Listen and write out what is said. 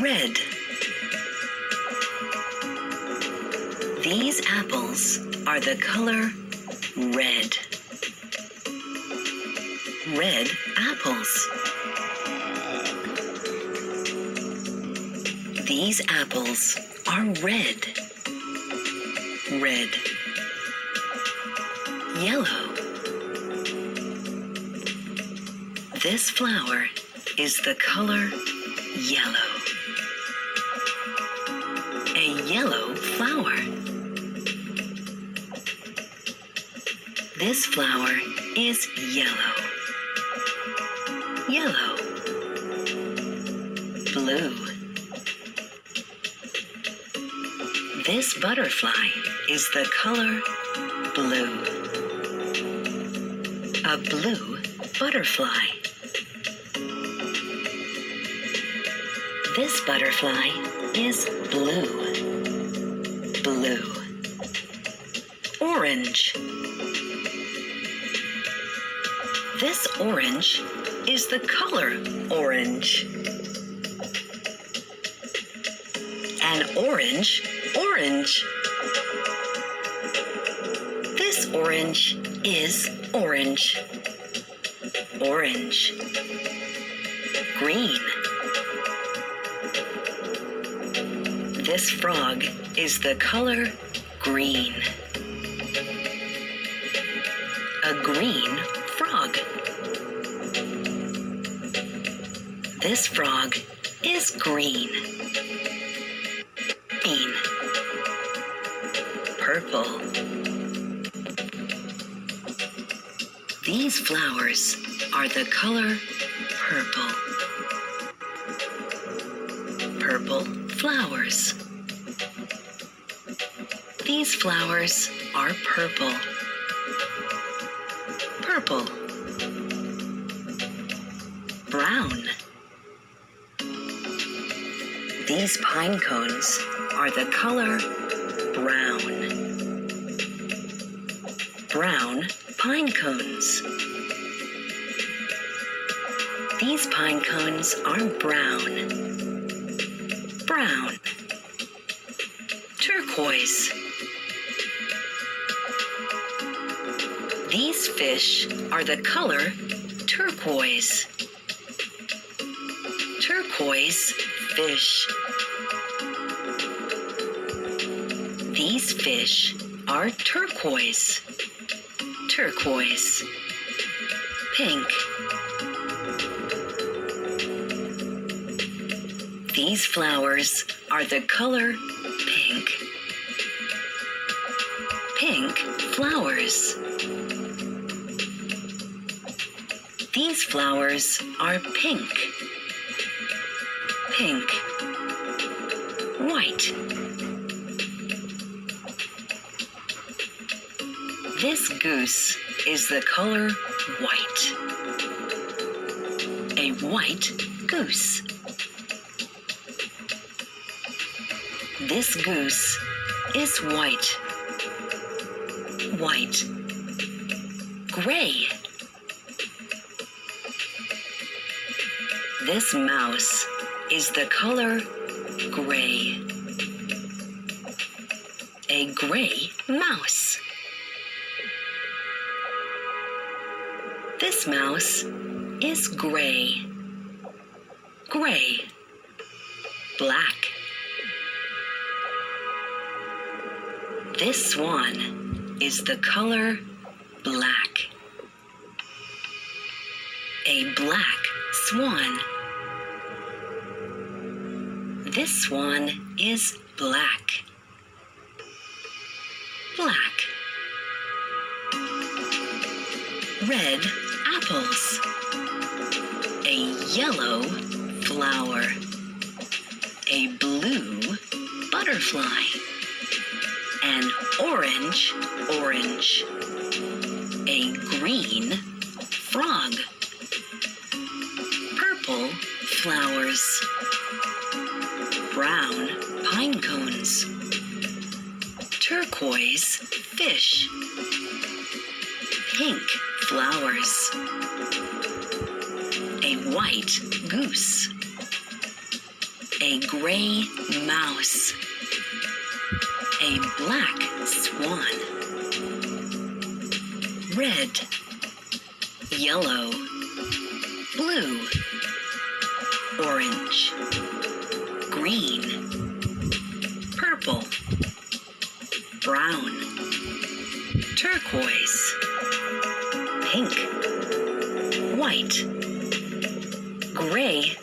red. These apples are the color red. Red apples. These apples are red. Red. Yellow. This flower is the color yellow. A yellow flower. This flower is yellow. Yellow. Blue. This butterfly is the color blue. A blue butterfly. This butterfly is blue. Blue. Orange. This orange is the color orange. An orange. This orange is orange. Orange. Green. This frog is the color green. A green frog. This frog is green. Green. Purple. These flowers are the color purple. Purple flowers. These flowers are purple. Purple. Brown. These pine cones are the color brown. Brown pine cones. These pine cones are brown. Brown. Turquoise. These fish are the color turquoise. Turquoise fish. These fish are turquoise. Turquoise. Pink. These flowers are the color pink. Pink flowers. These flowers are pink. Pink. White. This goose is the color white. A white goose. This goose is white. White. Gray. This mouse is the color gray. A gray mouse. This mouse is gray. Gray. Black. This swan is the color black. A black swan. This swan is black. Black. Red apples. A yellow flower. A blue butterfly. An orange. A green frog. Purple flowers. Brown pine cones. Turquoise fish. Pink flowers. A white goose. A A gray mouse. A black swan. Red, yellow, blue, orange, green, purple, brown, turquoise, pink, white, gray,